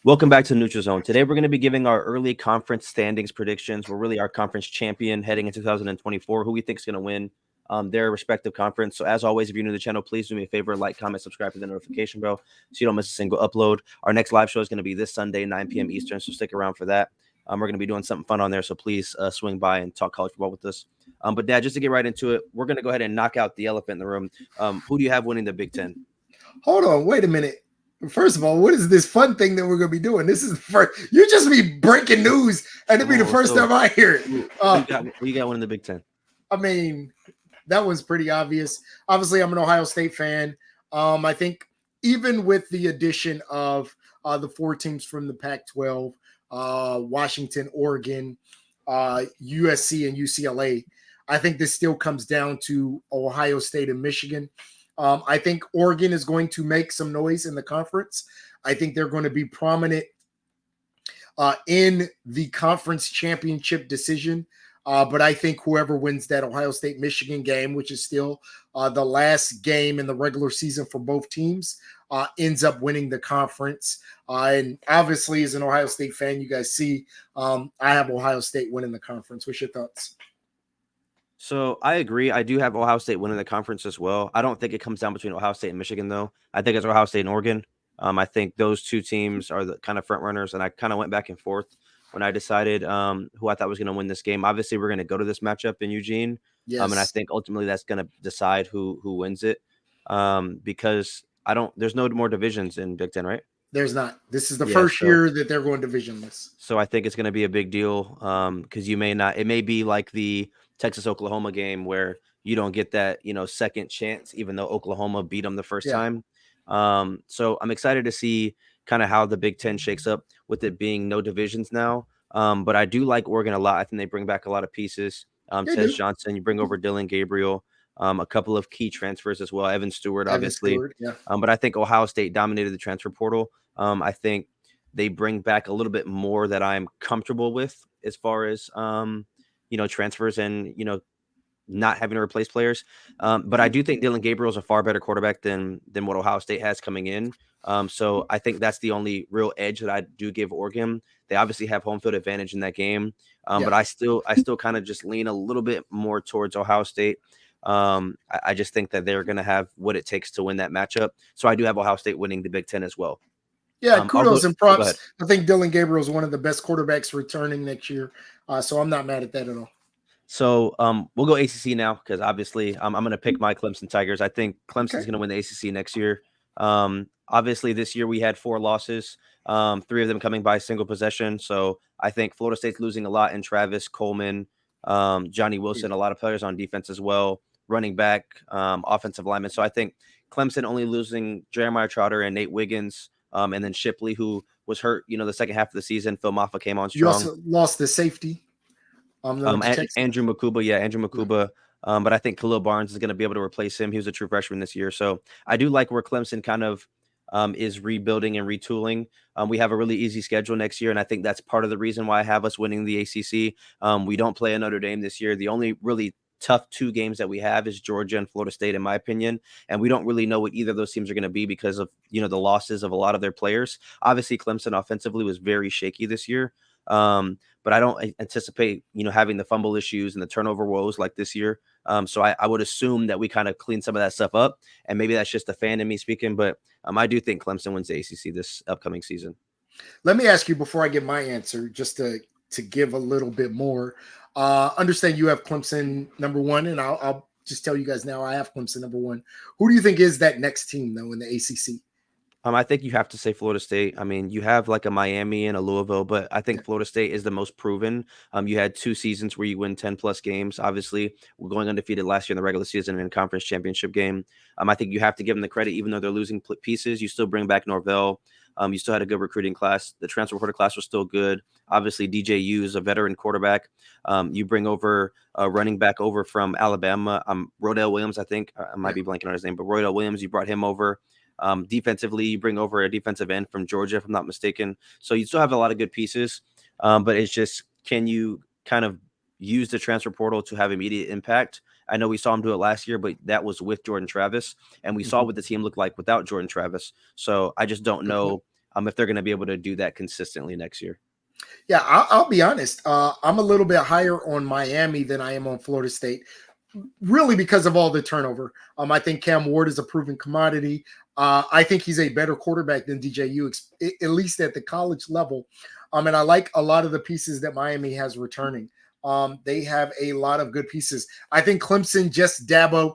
Welcome back to Neutral Zone. Today we're going to be giving our early conference standings predictions. We're really our conference champion heading into 2024, who we think is going to win their respective conference. So as always, if you're new to the channel, please do me a favor, like, comment, subscribe, and the notification bell so you don't miss a single upload. Our next live show is going to be this Sunday, 9 p.m. Eastern, so stick around for that. We're going to be doing something fun on there, so please swing by and talk college football with us. But Dad, just to get right into it, we're going to go ahead and knock out the elephant in the room. Who do you have winning the Big Ten? Hold on, wait a minute. First of all, what is this fun thing that we're going to be doing? This is the first. You just be breaking news, and it'll be the first time I hear it. Who you got winning the Big Ten? I mean, that one's pretty obvious. Obviously, I'm an Ohio State fan. I think even with the addition of the four teams from the Pac-12, Washington, Oregon, USC, and UCLA, I think this still comes down to Ohio State and Michigan. I think Oregon is going to make some noise in the conference. I think they're going to be prominent in the conference championship decision. But I think whoever wins that Ohio State-Michigan game, which is still the last game in the regular season for both teams, ends up winning the conference. And obviously, as an Ohio State fan, you guys see I have Ohio State winning the conference. What's your thoughts? So I agree. I do have Ohio State winning the conference as well. I don't think it comes down between Ohio State and Michigan, though. I think it's Ohio State and Oregon. I think those two teams are the kind of front runners, and I kind of went back and forth when I decided who I thought was going to win this game. Obviously, we're going to go to this matchup in Eugene, and I think ultimately that's going to decide who wins it, because there's no more divisions in Big Ten, right? There's not. This is the first year that they're going divisionless. So I think it's going to be a big deal because you may not. It may be like the Texas-Oklahoma game where you don't get that, second chance, even though Oklahoma beat them the first time. So I'm excited to see kind of how the Big Ten shakes up with it being no divisions now. But I do like Oregon a lot. I think they bring back a lot of pieces. Tez Johnson, you bring over Dillon Gabriel, a couple of key transfers as well. Evan Stewart, obviously. But I think Ohio State dominated the transfer portal. I think they bring back a little bit more that I'm comfortable with as far as, transfers and, not having to replace players. But I do think Dillon Gabriel is a far better quarterback than what Ohio State has coming in. So I think that's the only real edge that I do give Oregon. They obviously have home field advantage in that game. But I still kind of just lean a little bit more towards Ohio State. I just think that they're going to have what it takes to win that matchup. So I do have Ohio State winning the Big Ten as well. Yeah, kudos and props. I think Dillon Gabriel is one of the best quarterbacks returning next year. So I'm not mad at that at all. So we'll go ACC now because obviously I'm going to pick my Clemson Tigers. I think Clemson's going to win the ACC next year. Obviously, this year we had 4 losses, 3 of them coming by single possession. So I think Florida State's losing a lot in Travis Coleman, Johnny Wilson, a lot of players on defense as well, running back, offensive linemen. So I think Clemson only losing Jeremiah Trotter and Nate Wiggins. And then Shipley, who was hurt, the second half of the season. Phil Maffa came on strong. You also lost the safety. Andrew Makuba. But I think Khalil Barnes is going to be able to replace him. He was a true freshman this year. So I do like where Clemson kind of is rebuilding and retooling. We have a really easy schedule next year, and I think that's part of the reason why I have us winning the ACC. We don't play a Notre Dame this year. The only really tough 2 games that we have is Georgia and Florida State, in my opinion. And we don't really know what either of those teams are going to be because of, the losses of a lot of their players. Obviously, Clemson offensively was very shaky this year. But I don't anticipate, having the fumble issues and the turnover woes like this year. So I would assume that we kind of clean some of that stuff up, and maybe that's just a fan in me speaking, but I do think Clemson wins the ACC this upcoming season. Let me ask you before I give my answer, just to give a little bit more. Understand you have Clemson number 1, and I'll just tell you guys now I have Clemson number 1. Who do you think is that next team though in the ACC? I think you have to say Florida State. I mean, you have like a Miami and a Louisville, but I think Florida State is the most proven. You had 2 seasons where you win 10+ games. Obviously, we're going undefeated last year in the regular season and in conference championship game. I think you have to give them the credit, even though they're losing pieces. You still bring back Norvell. You still had a good recruiting class. The transfer portal class was still good. Obviously, DJU is a veteran quarterback. You bring over a running back over from Alabama, Rodell Williams, I think. I might be blanking on his name, but Rodell Williams, you brought him over. Defensively, you bring over a defensive end from Georgia, if I'm not mistaken. So you still have a lot of good pieces, but it's just, can you kind of use the transfer portal to have immediate impact? I know we saw him do it last year, but that was with Jordan Travis, and we saw what the team looked like without Jordan Travis. So I just don't know if they're going to be able to do that consistently next year. Yeah, I'll be honest. I'm a little bit higher on Miami than I am on Florida State, really because of all the turnover. I think Cam Ward is a proven commodity. I think he's a better quarterback than DJU, at least at the college level. And I like a lot of the pieces that Miami has returning. They have a lot of good pieces. I think Clemson, just Dabo.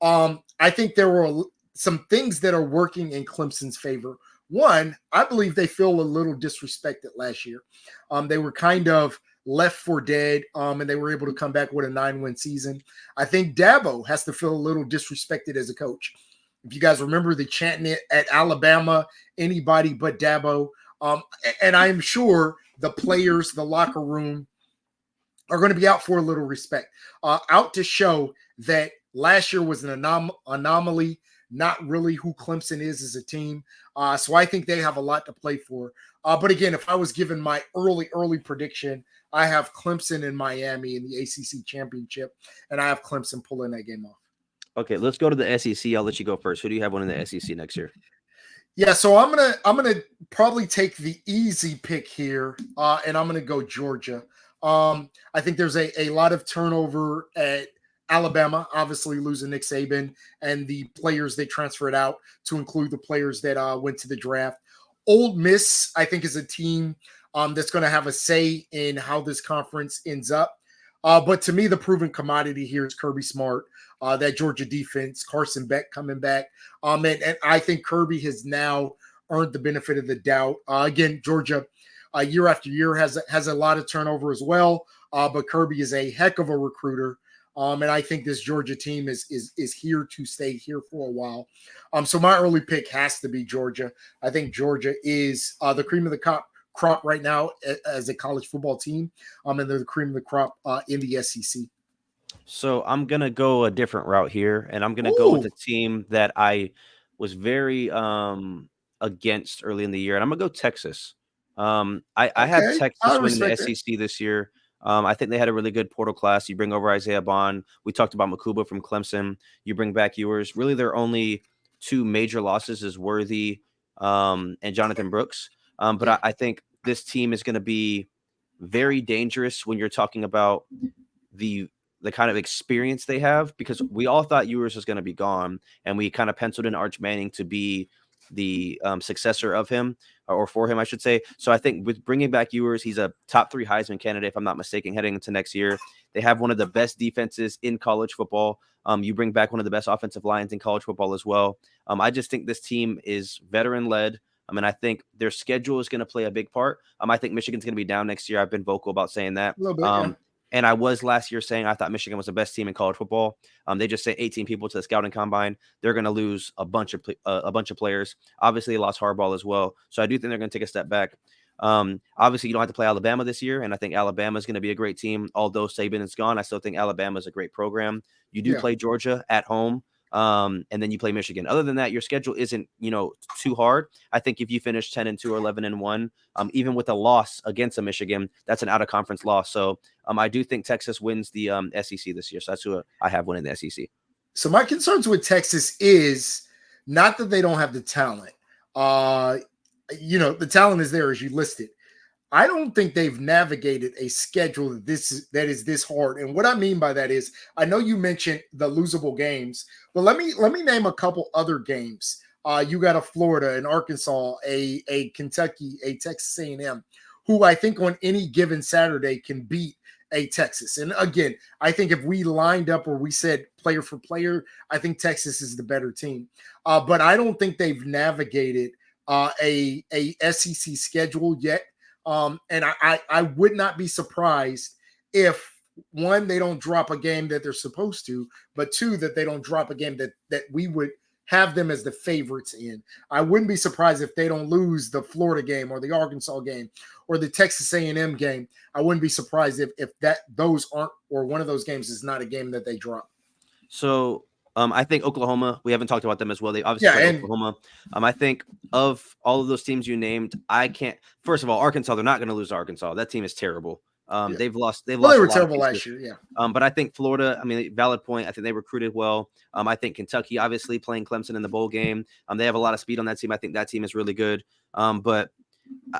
I think there were some things that are working in Clemson's favor. One, I believe they feel a little disrespected last year. They were kind of left for dead, and they were able to come back with a 9-win season. I think Dabo has to feel a little disrespected as a coach. If you guys remember the chanting at Alabama, anybody but Dabo. And I'm sure the players, the locker room, are going to be out for a little respect, out to show that last year was an anomaly, not really who Clemson is as a team. So I think they have a lot to play for. But again, if I was given my early prediction, I have Clemson and Miami in the ACC championship, and I have Clemson pulling that game off. Okay, let's go to the SEC. I'll let you go first. Who do you have one in the SEC next year? Yeah, so I'm gonna probably take the easy pick here, and I'm gonna go Georgia. I think there's a lot of turnover at Alabama, obviously losing Nick Saban and the players they transferred out, to include the players that went to the draft. Ole Miss, I think, is a team that's going to have a say in how this conference ends up. But to me, the proven commodity here is Kirby Smart, that Georgia defense, Carson Beck coming back. And I think Kirby has now earned the benefit of the doubt. Again, Georgia, year after year, has a lot of turnover as well. But Kirby is a heck of a recruiter. And I think this Georgia team is here to stay here for a while. So my early pick has to be Georgia. I think Georgia is the cream of the crop right now as a college football team. And they're the cream of the crop in the SEC. So I'm going to go a different route here, and I'm going to go with a team that I was very against early in the year, and I'm going to go Texas. I have Texas winning the SEC this year. I think they had a really good portal class. You bring over Isaiah Bond. We talked about Makuba from Clemson. You bring back Ewers. Really, their only two major losses is Worthy and Jonathan Brooks. But I think this team is going to be very dangerous when you're talking about the kind of experience they have, because we all thought Ewers was going to be gone, and we kind of penciled in Arch Manning to be the successor of him, or for him, I should say. So I think with bringing back Ewers, he's a top 3 Heisman candidate, if I'm not mistaken, heading into next year. They have one of the best defenses in college football. You bring back one of the best offensive lines in college football as well. I just think this team is veteran-led. I mean, I think their schedule is going to play a big part. I think Michigan's going to be down next year. I've been vocal about saying that. A little bit, yeah. And I was last year saying I thought Michigan was the best team in college football. They just sent 18 people to the scouting combine. They're going to lose a bunch of players. Obviously, they lost Harbaugh as well. So I do think they're going to take a step back. Obviously, you don't have to play Alabama this year, and I think Alabama is going to be a great team. Although Saban is gone, I still think Alabama is a great program. You do play Georgia at home, and then you play Michigan. Other than that, your schedule isn't too hard. I think if you finish 10-2 or 11-1, even with a loss against a Michigan, that's an out of conference loss. So I do think Texas wins the SEC this year. So that's who I have winning the SEC. So my concerns with Texas is not that they don't have the talent. The talent is there as you listed. I don't think they've navigated a schedule that is this hard. And what I mean by that is, I know you mentioned the losable games, but let me name a couple other games. You got a Florida, an Arkansas, a Kentucky, a Texas A&M, who I think on any given Saturday can beat a Texas. And again, I think if we lined up or we said player for player, I think Texas is the better team. But I don't think they've navigated a SEC schedule yet. And I would not be surprised if, one, they don't drop a game that they're supposed to, but two, that they don't drop a game that we would have them as the favorites in. I wouldn't be surprised if they don't lose the Florida game or the Arkansas game or the Texas A&M game. I wouldn't be surprised if those aren't, or one of those games is not a game that they drop. So I think Oklahoma, we haven't talked about them as well. They obviously play Oklahoma. I think of all of those teams you named, I can't. First of all, Arkansas, they're not going to lose to Arkansas. That team is terrible. Yeah. They've lost. They've Well, lost they a were lot of terrible last pieces. year. Yeah. But I think Florida, I mean, valid point. I think they recruited well. I think Kentucky, obviously playing Clemson in the bowl game. They have a lot of speed on that team. I think that team is really good. But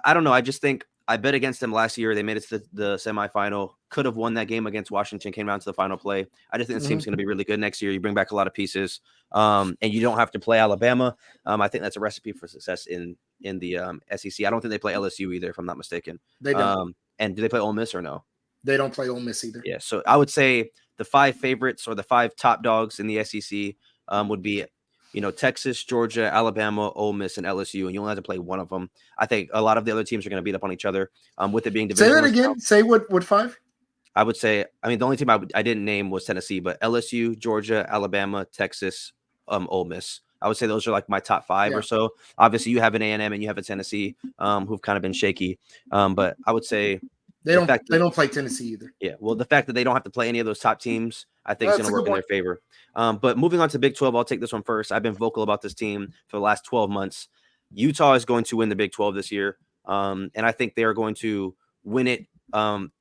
I don't know. I just think I bet against them last year. They made it to the semifinal. Could have won that game against Washington. Came down to the final play. I just think this team's going to be really good next year. You bring back a lot of pieces, and you don't have to play Alabama. I think that's a recipe for success in the SEC. I don't think they play LSU either, if I'm not mistaken. They don't. And do they play Ole Miss or no? They don't play Ole Miss either. Yeah. So I would say the 5 favorites or the 5 top dogs in the SEC would be, Texas, Georgia, Alabama, Ole Miss, and LSU, and you only have to play one of them. I think a lot of the other teams are going to beat up on each other. With it being division. Say that again. Say what 5? I would say. I mean, the only team I didn't name was Tennessee, but LSU, Georgia, Alabama, Texas, Ole Miss. I would say those are like my top 5 or so. Obviously, you have an A&M and you have a Tennessee, who've kind of been shaky. But I would say they don't play Tennessee either. Yeah, well, the fact that they don't have to play any of those top teams, I think, is going to work in their favor. But moving on to Big 12, I'll take this one first. I've been vocal about this team for the last 12 months. Utah is going to win the Big 12 this year, and I think they are going to win it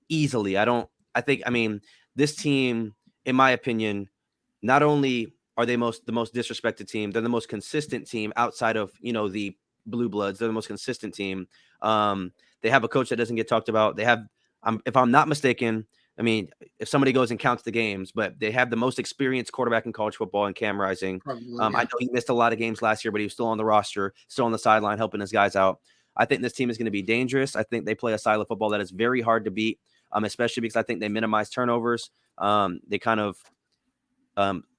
easily. I mean, this team, in my opinion, not only are they the most disrespected team, they're the most consistent team outside of, the Blue Bloods. They're the most consistent team. They have a coach that doesn't get talked about. They have, if I'm not mistaken, I mean, if somebody goes and counts the games, but they have the most experienced quarterback in college football in Cam Rising. I know he missed a lot of games last year, but he was still on the roster, still on the sideline, helping his guys out. I think this team is going to be dangerous. I think they play a style of football that is very hard to beat, especially because I think they minimize turnovers. They kind of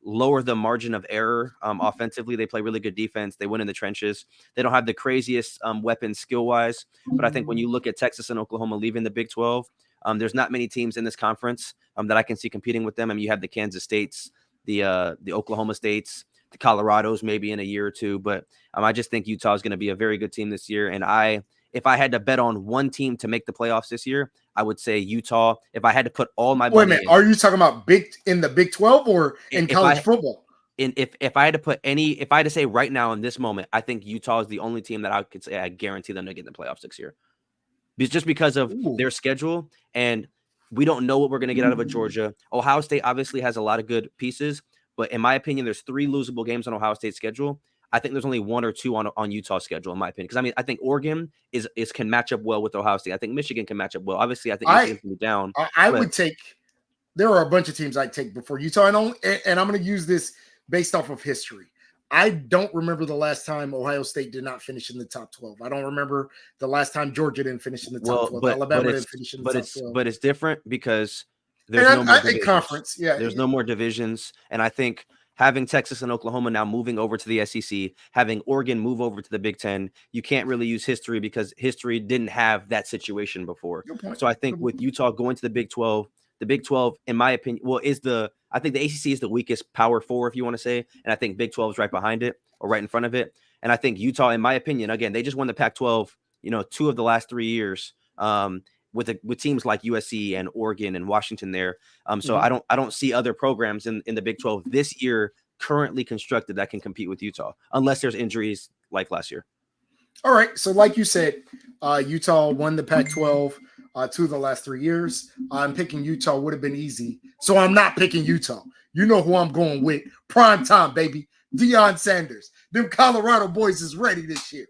lower the margin of error offensively. They play really good defense. They win in the trenches. They don't have the craziest weapons skill-wise, but I think when you look at Texas and Oklahoma leaving the Big 12, there's not many teams in this conference that I can see competing with them. I mean, you have the Kansas States, the Oklahoma States, the Colorados maybe in a year or two, but I just think Utah is going to be a very good team this year. And if I had to bet on one team to make the playoffs this year, I would say Utah. If I had to put all my money, wait a minute, are you talking about in the Big 12 or in college football? If I had to if I had to say right now in this moment, I think Utah is the only team that I could say I guarantee them to get in the playoffs this year. Just because of their schedule, and we don't know what we're going to get out of a Georgia. Ohio State obviously has a lot of good pieces, but in my opinion, there's 3 losable games on Ohio State's schedule. I think there's only 1 or 2 on Utah's schedule, in my opinion. Because I think Oregon can match up well with Ohio State. I think Michigan can match up well. Obviously, I think Michigan can be down. I would take. There are a bunch of teams I'd take before Utah, and I'm going to use this based off of history. I don't remember the last time Ohio State did not finish in the top 12. I don't remember the last time Georgia didn't finish in the top 12. Alabama didn't finish in the top 12. But it's different because there's no more divisions. Conference. Yeah, there's no more divisions, and I think having Texas and Oklahoma now moving over to the SEC, having Oregon move over to the Big 10, you can't really use history because history didn't have that situation before. So I think with Utah going to the Big 12, in my opinion, I think the ACC is the weakest Power 4, if you want to say, and I think Big 12 is right behind it or right in front of it. And I think Utah, in my opinion, again, they just won the Pac-12, 2 of the last 3 years. With teams like USC and Oregon and Washington there. So I don't see other programs in the Big 12 this year currently constructed that can compete with Utah, unless there's injuries like last year. All right. So like you said, Utah won the Pac-12 2 of the last 3 years. I'm picking Utah would have been easy. So I'm not picking Utah. You know who I'm going with. Prime time, baby. Deion Sanders. Them Colorado boys is ready this year.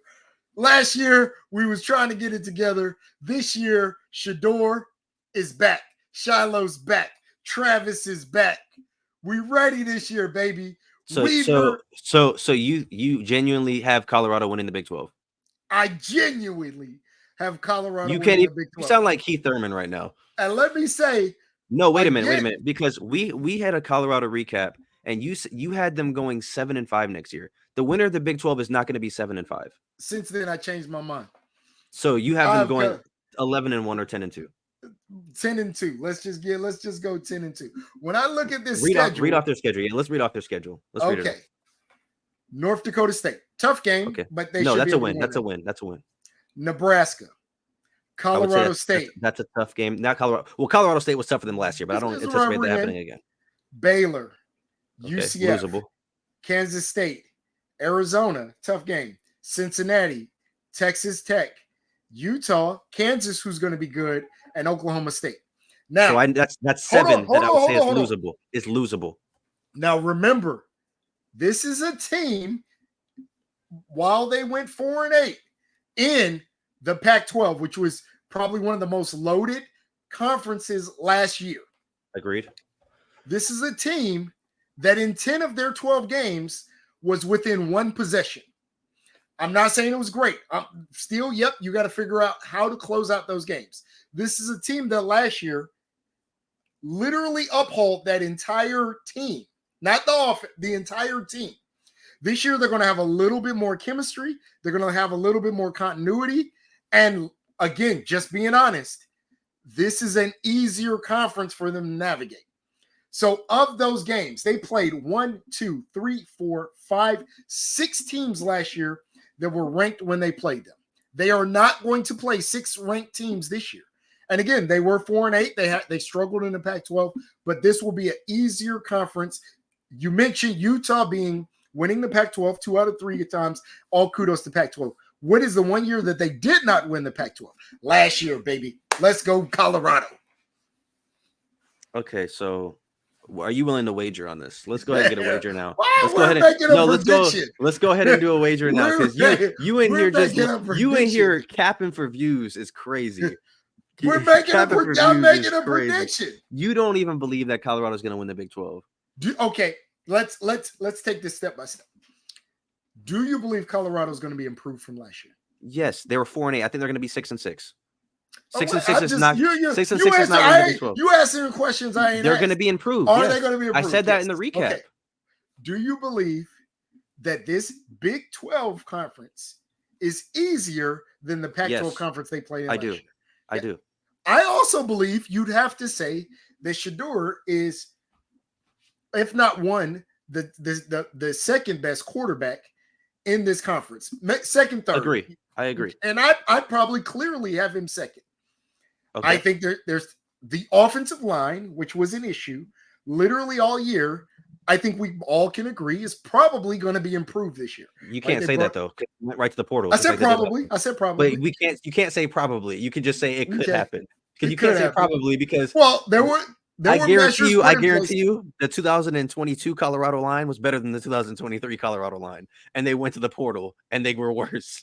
Last year, we was trying to get it together. This year, Shador is back. Shiloh's back. Travis is back. We ready this year, baby. So you genuinely have Colorado winning the Big 12? I genuinely have Colorado winning the Big 12. You sound like Keith Thurman right now. And let me say. No, wait a minute. Because we had a Colorado recap, and you had them going 7-5 next year. The winner of the Big 12 is not going to be 7-5. Since then, I changed my mind. So you have them going 11-1 or 10-2. 10-2. Let's just go 10-2. When I look at this read off their schedule. Yeah, let's read off their schedule. Read it. North Dakota State, tough game, but that's a win. That's a win. That's a win. Nebraska, Colorado State. That's a tough game. Not Colorado. Well, Colorado State was tough for them last year, but I don't anticipate that happening again. Baylor, UCF, losable. Kansas State, Arizona, tough game. Cincinnati, Texas Tech, Utah, Kansas, who's going to be good, and Oklahoma State. Now, So that's hold 7 on, that I would say is hold on. losable. It's losable. Now, remember, this is a team, while they went 4-8 in the Pac-12, which was probably one of the most loaded conferences last year. Agreed. This is a team that in 10 of their 12 games was within one possession. I'm not saying it was great. Still, yep, you got to figure out how to close out those games. This is a team that last year literally uphold that entire team, not the entire team. This year, they're going to have a little bit more chemistry. They're going to have a little bit more continuity. And again, just being honest, this is an easier conference for them to navigate. So of those games, they played 1, 2, 3, 4, 5, 6 teams last year that were ranked when they played them. They are not going to play 6 ranked teams this year. And again, they were 4-8. They struggled in the Pac-12, but this will be an easier conference. You mentioned Utah winning the Pac-12 2 out of 3 times. All kudos to Pac-12. What is the one year that they did not win the Pac-12? Last year, baby. Let's go Colorado. Okay, so are you willing to wager on this? Let's go ahead and get a wager now. Wow, let's go ahead and let's go ahead and do a wager now, because you in here capping for views is crazy. I'm making a prediction. You don't even believe that Colorado's going to win the Big 12. Okay, let's take this step by step. Do you believe Colorado's going to be improved from last year? Yes, they were 4-8. I think they're going to be 6-6. 6-6 is not. 6-6 is not winning the Big 12. You answering questions I ain't. They're going to be improved. Are they going to be improved? I said that in the recap. Okay. Do you believe that this Big 12 conference is easier than the Pac-12 conference they played in last year? I do. I also believe you'd have to say that Shedeur is, if not one, the second best quarterback in this conference. Second, third. I agree. And I probably clearly have him second. Okay. I think there's the offensive line, which was an issue literally all year. I think we all can agree is probably going to be improved this year. You can't say that though. Went right to the portal. I said probably. But you can't say probably. You can just say it could happen. Because you can't say probably because I guarantee you the 2022 Colorado line was better than the 2023 Colorado line. And they went to the portal and they were worse.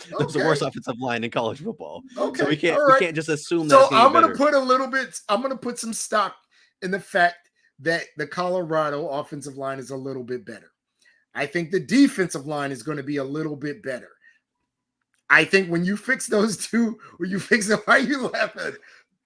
There was a worse offensive line in college football. Okay. So we can't just assume that. So I'm gonna put some stock in the fact that the Colorado offensive line is a little bit better. I think the defensive line is going to be a little bit better. I think when you fix those two, why are you laughing?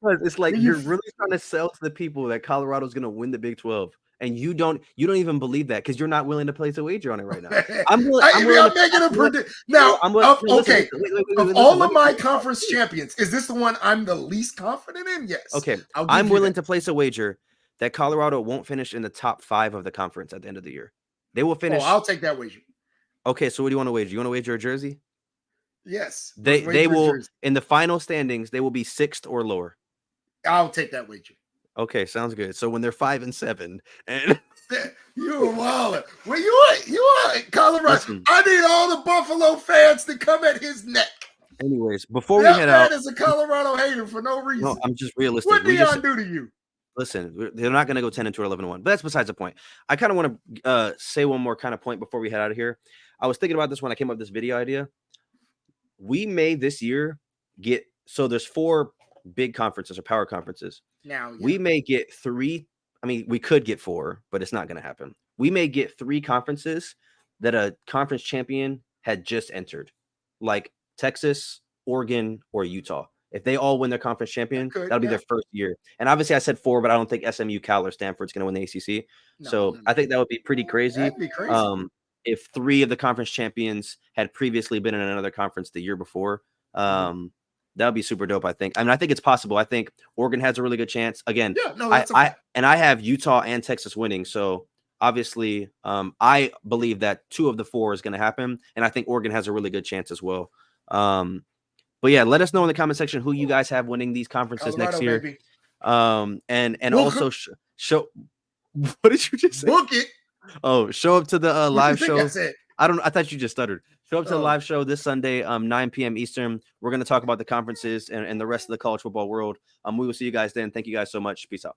It's like you're really trying to sell to the people that Colorado's going to win the Big 12. And you don't even believe that because you're not willing to place a wager on it right now. I'm making a prediction. Now, of all of my conference champions, is this the one I'm the least confident in? Yes. Okay. I'm willing to place a wager that Colorado won't finish in the top 5 of the conference at the end of the year. They will finish. Oh, I'll take that wager. Okay, so what do you want to wager? You want to wager a jersey? Yes. They will in the final standings, they will be 6th or lower. I'll take that wager. Okay, sounds good. So when they're 5-7, and you a waller. Well, you are Colorado. Listen, I need all the Buffalo fans to come at his neck. Anyways, before we head out, is a Colorado hater for no reason. No, I'm just realistic. What Deion do to you? Listen, they're not going to go 10-2 or 11-1, but that's besides the point. I kind of want to say one more kind of point before we head out of here. I was thinking about this when I came up with this video idea. We may this year there's 4 big conferences or power conferences. Now we may get 3. I mean, we could get 4, but it's not going to happen. We may get 3 conferences that a conference champion had just entered, like Texas, Oregon, or Utah. If they all win their conference champion, that'll be their first year. And obviously, I said 4, but I don't think SMU, Cal, or Stanford's going to win the ACC. No. I think that would be pretty crazy. That'd be crazy. If 3 of the conference champions had previously been in another conference the year before, that would be super dope. I think. I mean, I think it's possible. I think Oregon has a really good chance. Again, I have Utah and Texas winning. So obviously, I believe that 2 of the 4 is going to happen, and I think Oregon has a really good chance as well. But yeah, let us know in the comment section who you guys have winning these conferences next year. Baby. And also show. What did you just say? Book it. Oh, show up to the live show. I thought you just stuttered. Show up to the Oh. live show this Sunday, 9 p.m. Eastern. We're going to talk about the conferences and the rest of the college football world. We will see you guys then. Thank you guys so much. Peace out.